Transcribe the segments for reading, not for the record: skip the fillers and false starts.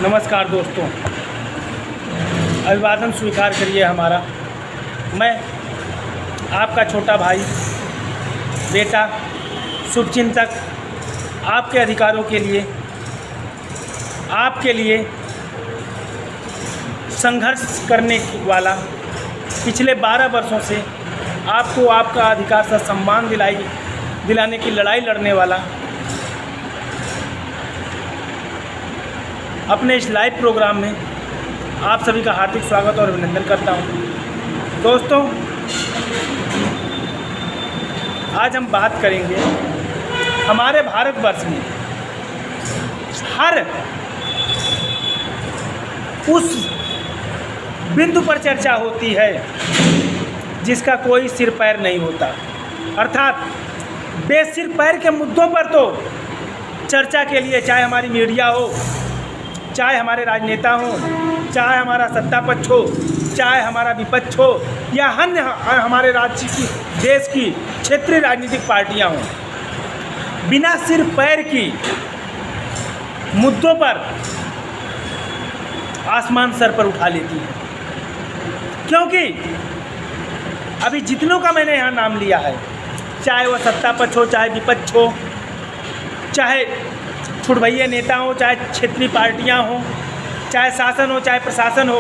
नमस्कार दोस्तों, अभिवादन स्वीकार करिए हमारा। मैं आपका छोटा भाई, बेटा, शुभचिंतक, आपके अधिकारों के लिए, आपके लिए संघर्ष करने वाला, पिछले 12 वर्षों से आपको आपका अधिकार से सम्मान दिलाने की लड़ाई लड़ने वाला, अपने इस लाइव प्रोग्राम में आप सभी का हार्दिक स्वागत और अभिनंदन करता हूं। दोस्तों, आज हम बात करेंगे हमारे भारतवर्ष में हर उस बिंदु पर चर्चा होती है जिसका कोई सिर पैर नहीं होता, अर्थात बेसिर पैर के मुद्दों पर तो चर्चा के लिए चाहे हमारी मीडिया हो, चाहे हमारे राजनेता हो, चाहे हमारा सत्ता पक्ष हो, चाहे हमारा विपक्ष हो, या अन्य हमारे राज्य की, देश की क्षेत्रीय राजनीतिक पार्टियां हों, बिना सिर पैर की मुद्दों पर आसमान सर पर उठा लेती है। क्योंकि अभी जितनों का मैंने यहाँ नाम लिया है, चाहे वह सत्ता पक्ष हो, चाहे विपक्ष हो, चाहे छुटभैया नेता हो, चाहे क्षेत्रीय पार्टियां हो, चाहे शासन हो, चाहे प्रशासन हो,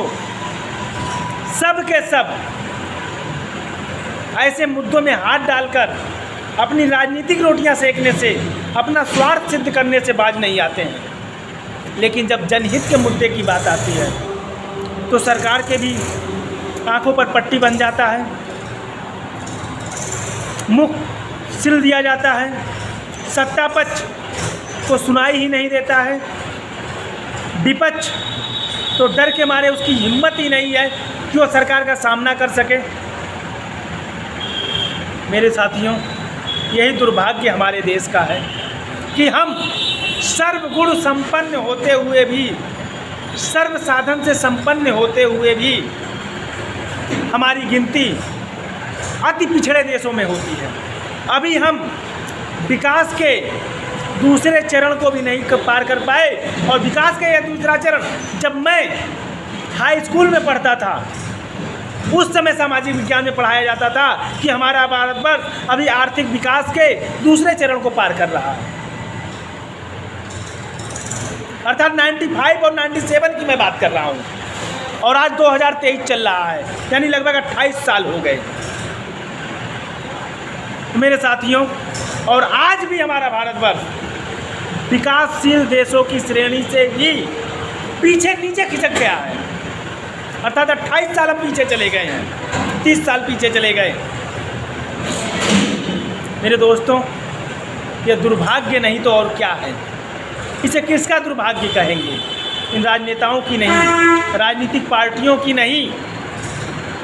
सब के सब ऐसे मुद्दों में हाथ डालकर अपनी राजनीतिक रोटियां सेकने से, अपना स्वार्थ सिद्ध करने से बाज नहीं आते हैं। लेकिन जब जनहित के मुद्दे की बात आती है तो सरकार के भी आंखों पर पट्टी बन जाता है, मुख सिल दिया जाता है, सत्ता पक्ष को सुनाई ही नहीं देता है, विपक्ष तो डर के मारे उसकी हिम्मत ही नहीं है कि वो सरकार का सामना कर सके। मेरे साथियों, यही दुर्भाग्य हमारे देश का है कि हम सर्वगुण संपन्न होते हुए भी, सर्व साधन से संपन्न होते हुए भी हमारी गिनती अति पिछड़े देशों में होती है। अभी हम विकास के दूसरे चरण को भी नहीं पार कर पाए, और विकास का यह दूसरा चरण जब मैं हाई स्कूल में पढ़ता था, उस समय सामाजिक विज्ञान में पढ़ाया जाता था कि हमारा भारतवर्ष अभी आर्थिक विकास के दूसरे चरण को पार कर रहा है। अर्थात 95 और 97 की मैं बात कर रहा हूँ, और आज 2023 चल रहा है, यानी लगभग 28 साल हो गए मेरे साथियों। और आज भी हमारा भारतवर्ष विकासशील देशों की श्रेणी से ही पीछे नीचे खिसक गया है। अर्थात 28 साल हम पीछे चले गए हैं, 30 साल पीछे चले गए। मेरे दोस्तों, ये दुर्भाग्य नहीं तो और क्या है? इसे किसका दुर्भाग्य कहेंगे? इन राजनेताओं की नहीं, राजनीतिक पार्टियों की नहीं,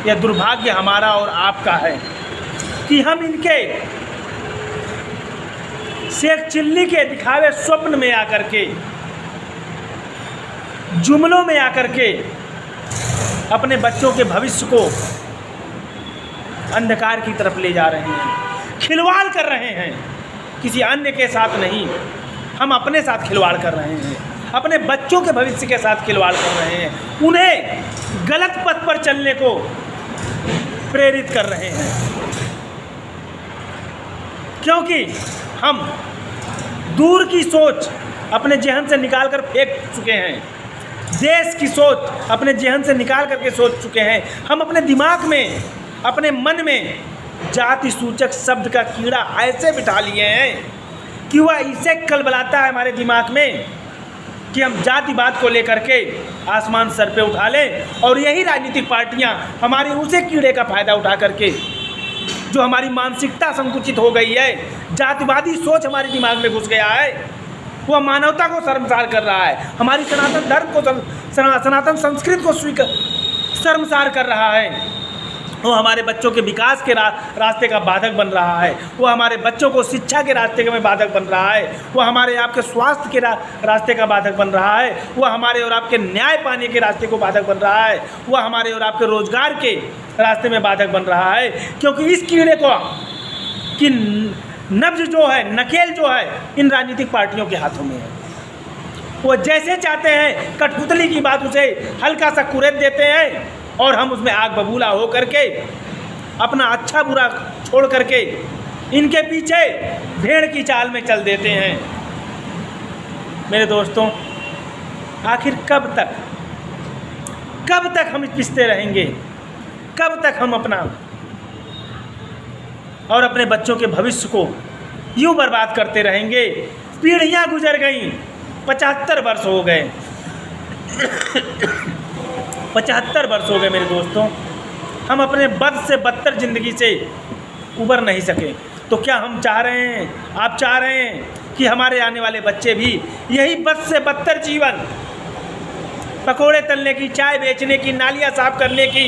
यह दुर्भाग्य हमारा और आपका है कि हम इनके शेख चिल्ली के दिखावे स्वप्न में आकर के, जुमलों में आकर के अपने बच्चों के भविष्य को अंधकार की तरफ ले जा रहे हैं, खिलवाड़ कर रहे हैं। किसी अन्य के साथ नहीं, हम अपने साथ खिलवाड़ कर रहे हैं, अपने बच्चों के भविष्य के साथ खिलवाड़ कर रहे हैं, उन्हें गलत पथ पर चलने को प्रेरित कर रहे हैं। क्योंकि हम दूर की सोच अपने जेहन से निकाल कर फेंक चुके हैं, देश की सोच अपने जेहन से निकाल करके सोच चुके हैं। हम अपने दिमाग में, अपने मन में जाति सूचक शब्द का कीड़ा ऐसे बिठा लिए हैं कि वह इसे कलबलाता है हमारे दिमाग में कि हम जातिवाद को लेकर के आसमान सर पे उठा लें, और यही राजनीतिक पार्टियां हमारे उसे कीड़े का फ़ायदा उठा करके, जो हमारी मानसिकता संकुचित हो गई है, जातिवादी सोच हमारे दिमाग में घुस गया है, वह मानवता को शर्मसार कर रहा है, हमारी सनातन धर्म को, सनातन संस्कृति को शर्मसार कर रहा है। वो हमारे बच्चों के विकास के रास्ते का बाधक बन रहा है, वो हमारे बच्चों को शिक्षा के रास्ते में बाधक बन रहा है, वो हमारे आपके स्वास्थ्य के रास्ते का बाधक बन रहा है, वो हमारे और आपके न्याय पाने के रास्ते को बाधक बन रहा है, वो हमारे और आपके रोजगार के रास्ते में बाधक बन रहा है। क्योंकि इस कीड़े को कि नब्ज जो है, नकेल जो है, इन राजनीतिक पार्टियों के हाथों में है। वो जैसे चाहते हैं कठपुतली की बात उसे हल्का सा कुरेद देते हैं और हम उसमें आग बबूला हो करके अपना अच्छा बुरा छोड़ करके इनके पीछे भेड़ की चाल में चल देते हैं। मेरे दोस्तों, आखिर कब तक हम पिसते रहेंगे? कब तक हम अपना और अपने बच्चों के भविष्य को यूँ बर्बाद करते रहेंगे? पीढ़ियाँ गुजर गईं, 75 वर्ष हो गए 75 वर्ष हो गए मेरे दोस्तों, हम अपने बद से बदतर ज़िंदगी से उबर नहीं सके। तो क्या हम चाह रहे हैं, आप चाह रहे हैं कि हमारे आने वाले बच्चे भी यही बद से बदतर जीवन, पकोड़े तलने की, चाय बेचने की, नालियाँ साफ करने की,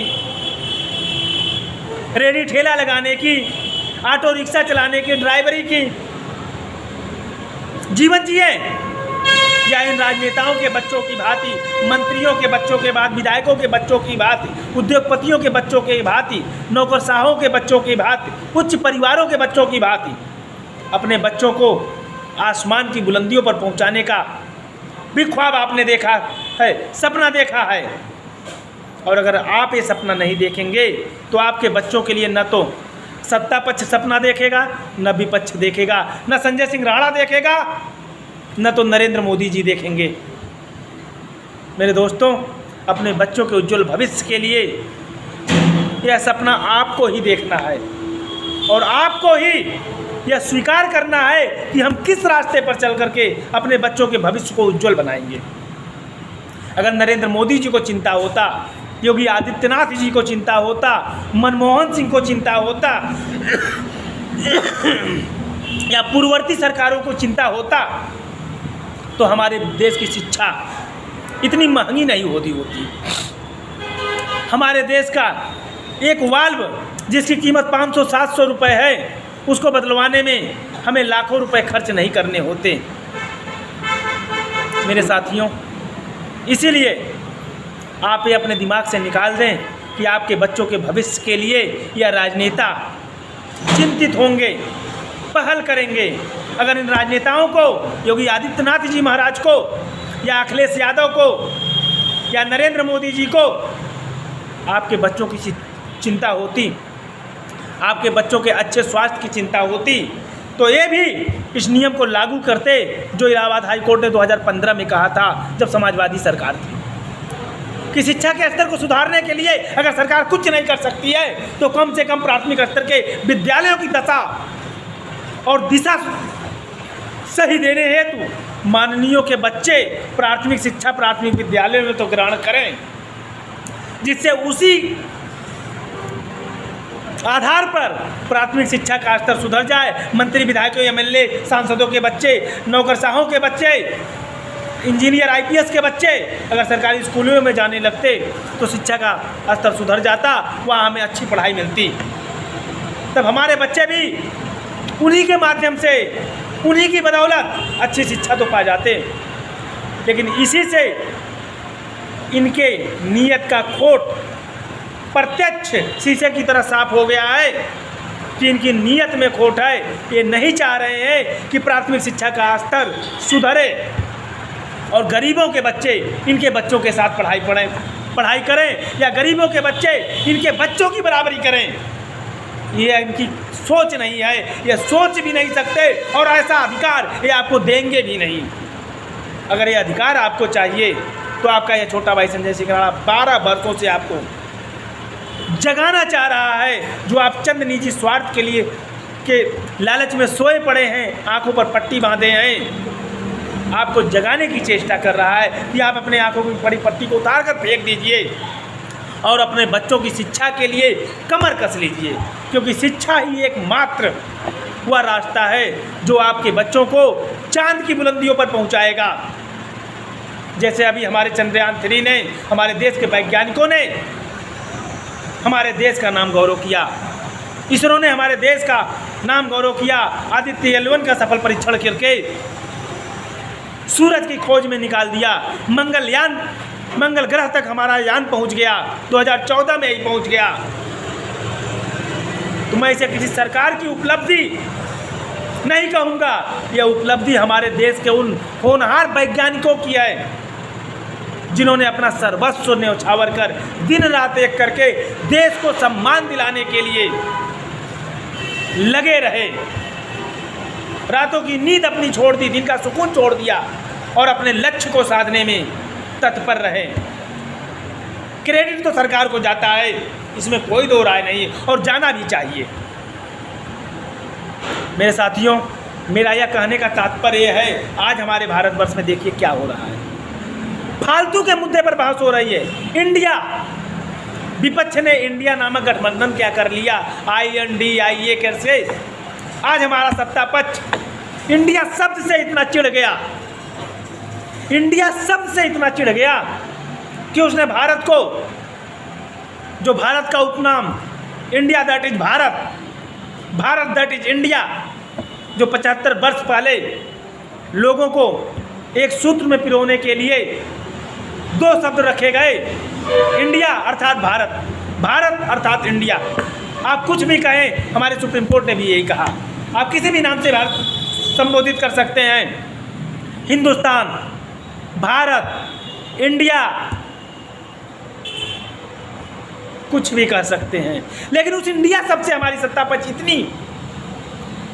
रेडी ठेला लगाने की, ऑटो रिक्शा चलाने की, ड्राइवरी की जीवन जिए? या इन राजनेताओं के बच्चों की भांति, मंत्रियों के बच्चों के बाद, विधायकों के बच्चों की भांति, उद्योगपतियों के बच्चों की भांति, नौकरशाहों के बच्चों की भांति, उच्च परिवारों के बच्चों की भांति अपने बच्चों को आसमान की बुलंदियों पर पहुंचाने का भी ख्वाब आपने देखा है, सपना देखा है? और अगर आप ये सपना नहीं देखेंगे तो आपके बच्चों के लिए न तो सत्ता पक्ष सपना देखेगा, न विपक्ष देखेगा, न संजय सिंह राणा देखेगा, न तो नरेंद्र मोदी जी देखेंगे। मेरे दोस्तों, अपने बच्चों के उज्जवल भविष्य के लिए यह सपना आपको ही देखना है और आपको ही यह स्वीकार करना है कि हम किस रास्ते पर चल करके अपने बच्चों के भविष्य को उज्जवल बनाएंगे। अगर नरेंद्र मोदी जी को चिंता होता, योगी आदित्यनाथ जी को चिंता होता, मनमोहन सिंह को चिंता होता या पूर्ववर्ती सरकारों को चिंता होता तो हमारे देश की शिक्षा इतनी महंगी नहीं होती। हमारे देश का एक वाल्व जिसकी कीमत 500-700 रुपये है, उसको बदलवाने में हमें लाखों रुपए खर्च नहीं करने होते। मेरे साथियों, इसीलिए आप ये अपने दिमाग से निकाल दें कि आपके बच्चों के भविष्य के लिए यह राजनेता चिंतित होंगे, पहल करेंगे। अगर इन राजनेताओं को, योगी आदित्यनाथ जी महाराज को या अखिलेश यादव को या नरेंद्र मोदी जी को आपके बच्चों की चिंता होती, आपके बच्चों के अच्छे स्वास्थ्य की चिंता होती, तो ये भी इस नियम को लागू करते जो इलाहाबाद हाई कोर्ट ने 2015 में कहा था, जब समाजवादी सरकार थी, कि शिक्षा के स्तर को सुधारने के लिए अगर सरकार कुछ नहीं कर सकती है तो कम से कम प्राथमिक स्तर के विद्यालयों की दशा और दिशा सही देने हेतु माननीयों के बच्चे प्राथमिक शिक्षा प्राथमिक विद्यालयों में तो ग्रहण करें, जिससे उसी आधार पर प्राथमिक शिक्षा का स्तर सुधर जाए। मंत्री, विधायकों, एमएलए, सांसदों के बच्चे, नौकरशाहों के बच्चे, इंजीनियर, आईपीएस के बच्चे अगर सरकारी स्कूलों में जाने लगते तो शिक्षा का स्तर सुधर जाता, वहाँ हमें अच्छी पढ़ाई मिलती। तब हमारे बच्चे भी उन्हीं के माध्यम से, उन्हीं की बदौलत अच्छी शिक्षा तो पा जाते। लेकिन इसी से इनके नीयत का खोट प्रत्यक्ष शीशे की तरह साफ हो गया है कि इनकी नीयत में खोट है। ये नहीं चाह रहे हैं कि प्राथमिक शिक्षा का स्तर सुधरे और गरीबों के बच्चे इनके बच्चों के साथ पढ़ाई करें या गरीबों के बच्चे इनके बच्चों की बराबरी करें। ये इनकी सोच नहीं है, ये सोच भी नहीं सकते और ऐसा अधिकार ये आपको देंगे भी नहीं। अगर ये अधिकार आपको चाहिए तो आपका यह छोटा भाई संजय सिंह राणा 12 वर्षों से आपको जगाना चाह रहा है, जो आप चंद निजी स्वार्थ के लिए के लालच में सोए पड़े हैं, आंखों पर पट्टी बांधे हैं, आपको जगाने की चेष्टा कर रहा है कि आप अपने आंखों की बड़ी पट्टी को उतार कर फेंक दीजिए और अपने बच्चों की शिक्षा के लिए कमर कस लीजिए, क्योंकि शिक्षा ही एकमात्र वह रास्ता है जो आपके बच्चों को चांद की बुलंदियों पर पहुंचाएगा। जैसे अभी हमारे चंद्रयान 3 ने, हमारे देश के वैज्ञानिकों ने हमारे देश का नाम गौरव किया, इसरो ने हमारे देश का नाम गौरव किया, आदित्य L1 का सफल परीक्षण करके सूरज की खोज में निकाल दिया, मंगल ग्रह तक हमारा यान पहुंच गया, 2014 में ही पहुंच गया। तो मैं इसे किसी सरकार की उपलब्धि नहीं कहूँगा, यह उपलब्धि हमारे देश के उन होनहार वैज्ञानिकों की है जिन्होंने अपना सर्वस्व न्यौछावर कर दिन रात एक करके देश को सम्मान दिलाने के लिए लगे रहे। रातों की नींद अपनी छोड़ दी, दिन का सुकून छोड़ दिया और अपने लक्ष्य को साधने में तत्पर रहे। क्रेडिट तो सरकार को जाता है, इसमें कोई दो राय नहीं है और जाना भी चाहिए। मेरे साथियों, मेरा यह कहने का तात्पर्य है, आज हमारे भारतवर्ष में देखिए क्या हो रहा है। फालतू के मुद्दे पर बहस हो रही है। इंडिया, विपक्ष ने इंडिया नामक गठबंधन क्या कर लिया, INDIA कैसे। आज हमारा सत्ता पक्ष इंडिया शब्द से इतना चिढ़ गया, इंडिया शब्द से इतना चिढ़ गया कि उसने भारत को, जो भारत का उपनाम India that is Bharat, Bharat that is India, जो 75 वर्ष पहले लोगों को एक सूत्र में पिरोने के लिए दो शब्द रखे गए, इंडिया अर्थात भारत, भारत अर्थात इंडिया। आप कुछ भी कहें, हमारे सुप्रीम कोर्ट ने भी यही कहा, आप किसी भी नाम से भारत संबोधित कर सकते हैं, हिंदुस्तान, भारत, इंडिया, कुछ भी कह सकते हैं। लेकिन उस इंडिया शब्द से हमारी सत्ता पक्ष इतनी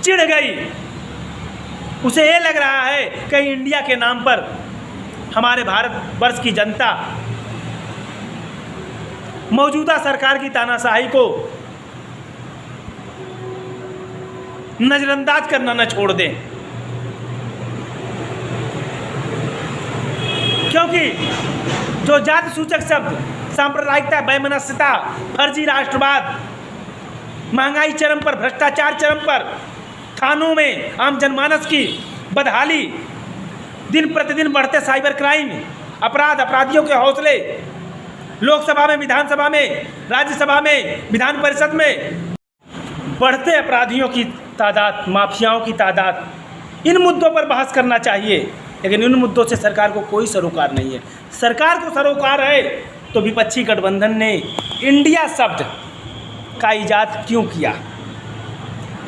चिढ़ गई, उसे ये लग रहा है कि इंडिया के नाम पर हमारे भारतवर्ष की जनता मौजूदा सरकार की तानाशाही को नजरअंदाज करना न छोड़ दें, क्योंकि जो जाति सूचक शब्द सांप्रदायिकता, वैमनस्यता, फर्जी राष्ट्रवाद, महंगाई चरम पर, भ्रष्टाचार चरम पर, थानों में आम जनमानस की बदहाली, दिन प्रतिदिन बढ़ते साइबर क्राइम, अपराध, अपराधियों के हौसले, लोकसभा में, विधानसभा में, राज्यसभा में, विधान परिषद में बढ़ते अपराधियों की तादाद, माफियाओं की तादाद, इन मुद्दों पर बहस करना चाहिए। लेकिन इन मुद्दों से सरकार को कोई सरोकार नहीं है। सरकार को सरोकार है तो विपक्षी गठबंधन ने इंडिया शब्द का इजाद क्यों किया,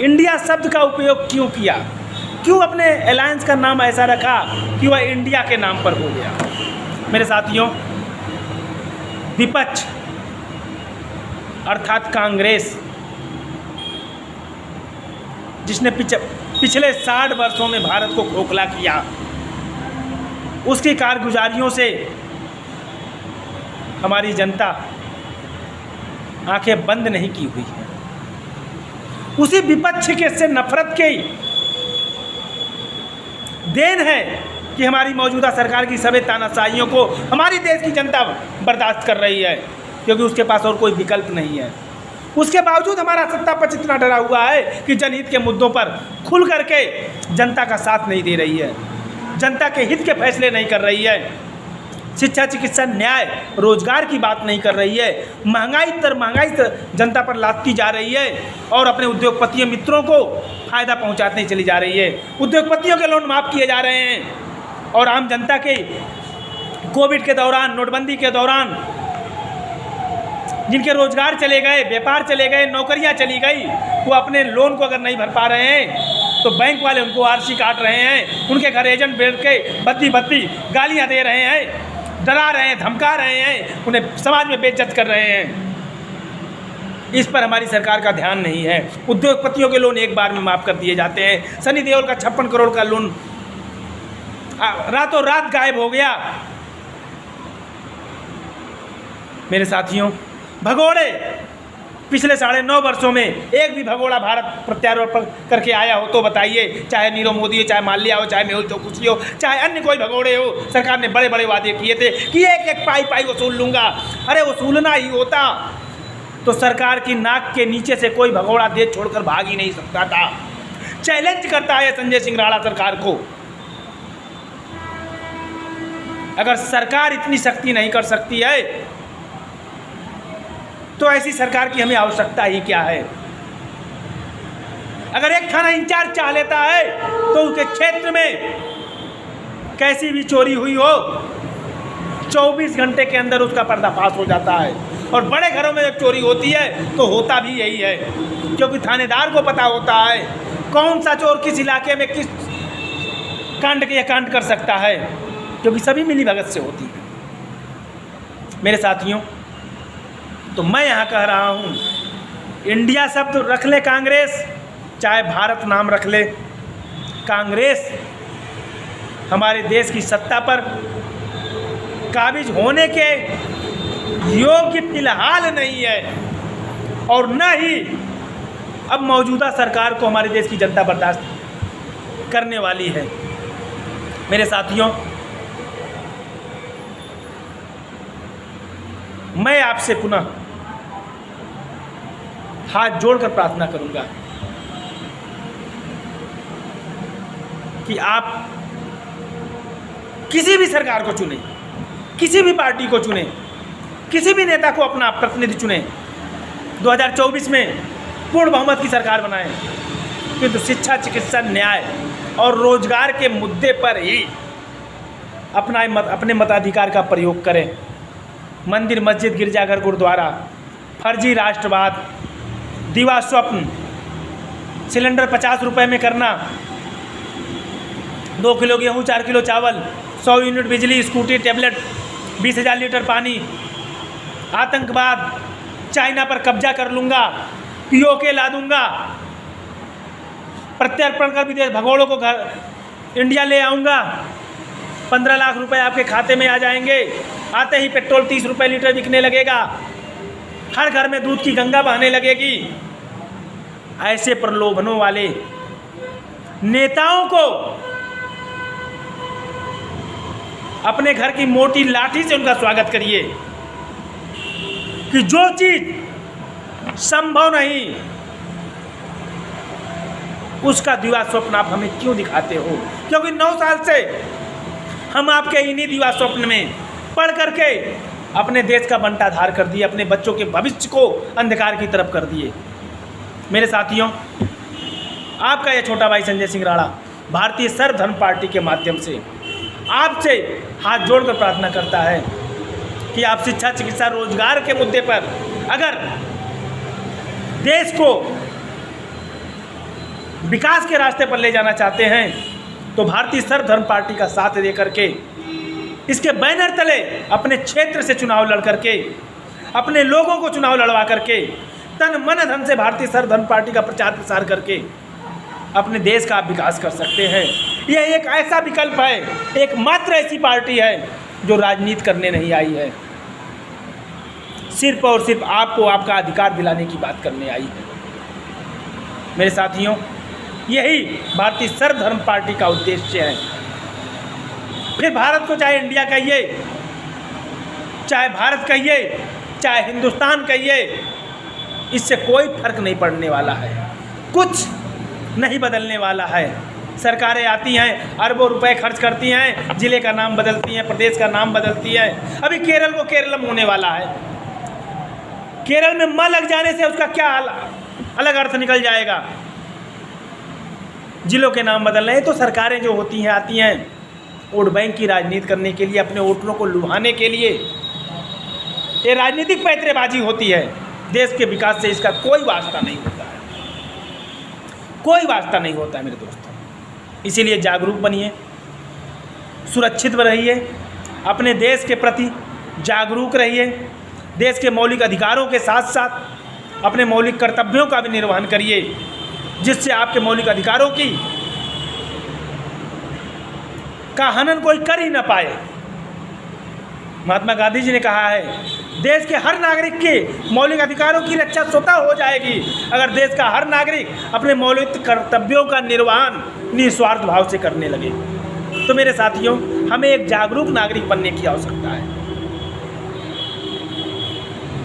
इंडिया शब्द का उपयोग क्यों किया, क्यों अपने अलायंस का नाम ऐसा रखा कि वह इंडिया के नाम पर हो गया। मेरे साथियों, विपक्ष अर्थात कांग्रेस, जिसने पिछले 60 वर्षों में भारत को खोखला किया, उसकी कारगुजारियों से हमारी जनता आंखें बंद नहीं की हुई है। उसी विपक्ष के से नफरत की देन है कि हमारी मौजूदा सरकार की सभी तानाशाहियों को हमारी देश की जनता बर्दाश्त कर रही है, क्योंकि उसके पास और कोई विकल्प नहीं है। उसके बावजूद हमारा सत्ता पक्ष इतना डरा हुआ है कि जनहित के मुद्दों पर खुल करके जनता का साथ नहीं दे रही है, जनता के हित के फैसले नहीं कर रही है, शिक्षा, चिकित्सा, न्याय, रोजगार की बात नहीं कर रही है, महंगाई जनता पर लादती जा रही है और अपने उद्योगपतियों मित्रों को फ़ायदा पहुंचाते चली जा रही है। उद्योगपतियों के लोन माफ़ किए जा रहे हैं और आम जनता के कोविड के दौरान, नोटबंदी के दौरान जिनके रोजगार चले गए, व्यापार चले गए, नौकरियां चली गई, वो अपने लोन को अगर नहीं भर पा रहे हैं तो बैंक वाले उनको RC काट रहे हैं, उनके घर एजेंट बैठ के बत्ती गालियां दे रहे हैं, डरा रहे हैं, धमका रहे हैं, उन्हें समाज में बेइज्जत कर रहे हैं। इस पर हमारी सरकार का ध्यान नहीं है। उद्योगपतियों के लोन एक बार में माफ़ कर दिए जाते हैं। सनी देओल का 56 करोड़ का लोन रातों रात गायब हो गया। मेरे साथियों, भगोड़े पिछले 9.5 वर्षों में एक भी भगोड़ा भारत प्रत्यारोपण करके आया हो तो बताइए। चाहे नीरव मोदी हो, चाहे माल्या हो, चाहे मेहुल चौकसी हो, चाहे अन्य कोई भगोड़े हो। सरकार ने बड़े बड़े वादे किए थे कि एक पाई वसूल लूँगा। अरे वसूलना ही होता तो सरकार की नाक के नीचे से कोई भगोड़ा देश छोड़कर भाग ही नहीं सकता था। चैलेंज करता है संजय सिंह राणा सरकार को, अगर सरकार इतनी सख्ती नहीं कर सकती है तो ऐसी सरकार की हमें आवश्यकता ही क्या है। अगर एक थाना इंचार्ज चाह लेता है तो उसके क्षेत्र में कैसी भी चोरी हुई हो 24 घंटे के अंदर उसका पर्दाफाश हो जाता है। और बड़े घरों में जब चोरी होती है तो होता भी यही है, क्योंकि थानेदार को पता होता है कौन सा चोर किस इलाके में किस कांड के कांड कर सकता है, क्योंकि सभी मिली भगत से होती है। मेरे साथियों, तो मैं यहाँ कह रहा हूँ, इंडिया शब्द रख ले कांग्रेस, चाहे भारत नाम रख ले, कांग्रेस हमारे देश की सत्ता पर काबिज होने के योग्य फिलहाल नहीं है, और न ही अब मौजूदा सरकार को हमारे देश की जनता बर्दाश्त करने वाली है। मेरे साथियों, मैं आपसे पुनः हाथ जोड़कर प्रार्थना करूंगा कि आप किसी भी सरकार को चुनें, किसी भी पार्टी को चुनें, किसी भी नेता को अपना प्रतिनिधि चुनें, 2024 में पूर्ण बहुमत की सरकार बनाएं, किंतु शिक्षा, चिकित्सा, न्याय और रोजगार के मुद्दे पर ही अपने मताधिकार का प्रयोग करें। मंदिर, मस्जिद, गिरजाघर, गुरुद्वारा, फर्जी राष्ट्रवाद, दिवा स्वप्न, सिलेंडर 50 रुपये में करना, 2 किलो गेहूँ, 4 किलो चावल, 100 यूनिट बिजली, स्कूटी, टैबलेट, 20,000 लीटर पानी, आतंकवाद, चाइना पर कब्जा कर लूँगा, पीओके ला दूँगा, प्रत्यर्पण कर विदेश भगोड़ों को घर इंडिया ले आऊँगा, 15 लाख रुपए आपके खाते में आ जाएंगे, आते ही पेट्रोल 30 रुपये लीटर बिकने लगेगा, हर घर में दूध की गंगा बहने लगेगी। ऐसे प्रलोभनों वाले नेताओं को अपने घर की मोटी लाठी से उनका स्वागत करिए कि जो चीज संभव नहीं उसका दिवा स्वप्न आप हमें क्यों दिखाते हो, क्योंकि 9 साल से हम आपके इन्हीं दिवा स्वप्न में पढ़ करके अपने देश का बंटाधार कर दिए, अपने बच्चों के भविष्य को अंधकार की तरफ कर दिए। मेरे साथियों, आपका यह छोटा भाई संजय सिंह राणा भारतीय सर्वधर्म पार्टी के माध्यम से आपसे हाथ जोड़कर प्रार्थना करता है कि आप शिक्षा, चिकित्सा, रोजगार के मुद्दे पर अगर देश को विकास के रास्ते पर ले जाना चाहते हैं तो भारतीय सर्वधर्म पार्टी का साथ दे करके इसके बैनर तले अपने क्षेत्र से चुनाव लड़ करके, अपने लोगों को चुनाव लड़वा करके, तन मन धन से भारतीय सर्वधर्म पार्टी का प्रचार प्रसार करके अपने देश का आप विकास कर सकते हैं। यह एक ऐसा विकल्प है, एकमात्र ऐसी पार्टी है जो राजनीति करने नहीं आई है, सिर्फ और सिर्फ आपको आपका अधिकार दिलाने की बात करने आई है। मेरे साथियों, यही भारतीय सर्वधर्म पार्टी का उद्देश्य है। फिर भारत को चाहे इंडिया कहिए, चाहे भारत कहिए, चाहे हिंदुस्तान कहिए, इससे कोई फर्क नहीं पड़ने वाला है, कुछ नहीं बदलने वाला है। सरकारें आती हैं, अरबों रुपए खर्च करती हैं, ज़िले का नाम बदलती हैं, प्रदेश का नाम बदलती हैं। अभी केरल को केरलम होने वाला है, केरल में म लग जाने से उसका क्या अलग अर्थ निकल जाएगा। जिलों के नाम बदल रहे हैं, तो सरकारें जो होती हैं आती हैं वोट बैंक की राजनीति करने के लिए, अपने वोटरों को लुभाने के लिए। ये राजनीतिक पैंतरेबाजी होती है, देश के विकास से इसका कोई वास्ता नहीं होता है, कोई वास्ता नहीं होता है मेरे दोस्तों। इसीलिए जागरूक बनिए, सुरक्षित रहिए, अपने देश के प्रति जागरूक रहिए, देश के मौलिक अधिकारों के साथ साथ अपने मौलिक कर्तव्यों का भी निर्वहन करिए, जिससे आपके मौलिक अधिकारों की का हनन कोई कर ही न पाए। महात्मा गांधी जी ने कहा है, देश के हर नागरिक के मौलिक अधिकारों की रक्षा स्वतः हो जाएगी अगर देश का हर नागरिक अपने मौलिक कर्तव्यों का निर्वहन निस्वार्थ भाव से करने लगे। तो मेरे साथियों, हमें एक जागरूक नागरिक बनने की आवश्यकता है।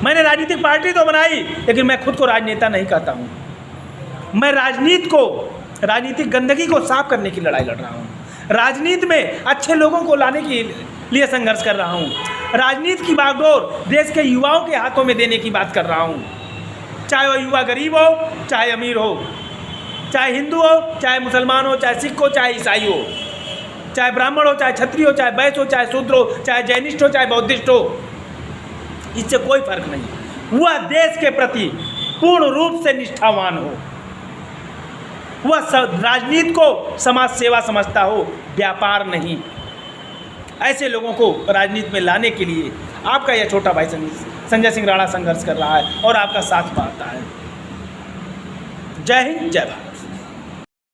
मैंने राजनीतिक पार्टी तो बनाई, लेकिन मैं खुद को राजनेता नहीं कहता हूँ। मैं राजनीतिक गंदगी को साफ करने की लड़ाई लड़ रहा हूँ, राजनीति में अच्छे लोगों को लाने के लिए संघर्ष कर रहा हूँ, राजनीति की बागडोर देश के युवाओं के हाथों में देने की बात कर रहा हूँ। चाहे वो युवा गरीब हो, चाहे अमीर हो, चाहे हिंदू हो, चाहे मुसलमान हो, चाहे सिख हो, चाहे ईसाई हो, चाहे ब्राह्मण हो, चाहे क्षत्रिय हो, चाहे वैश्य हो, चाहे शूद्र हो, चाहे जैनिस्ट हो, चाहे बौद्धिस्ट हो, इससे कोई फर्क नहीं। वह देश के प्रति पूर्ण रूप से निष्ठावान हो, वह राजनीति को समाज सेवा समझता हो, व्यापार नहीं। ऐसे लोगों को राजनीति में लाने के लिए आपका यह छोटा भाई संजय सिंह राणा संघर्ष कर रहा है और आपका साथ पाता है। जय हिंद, जय भारत।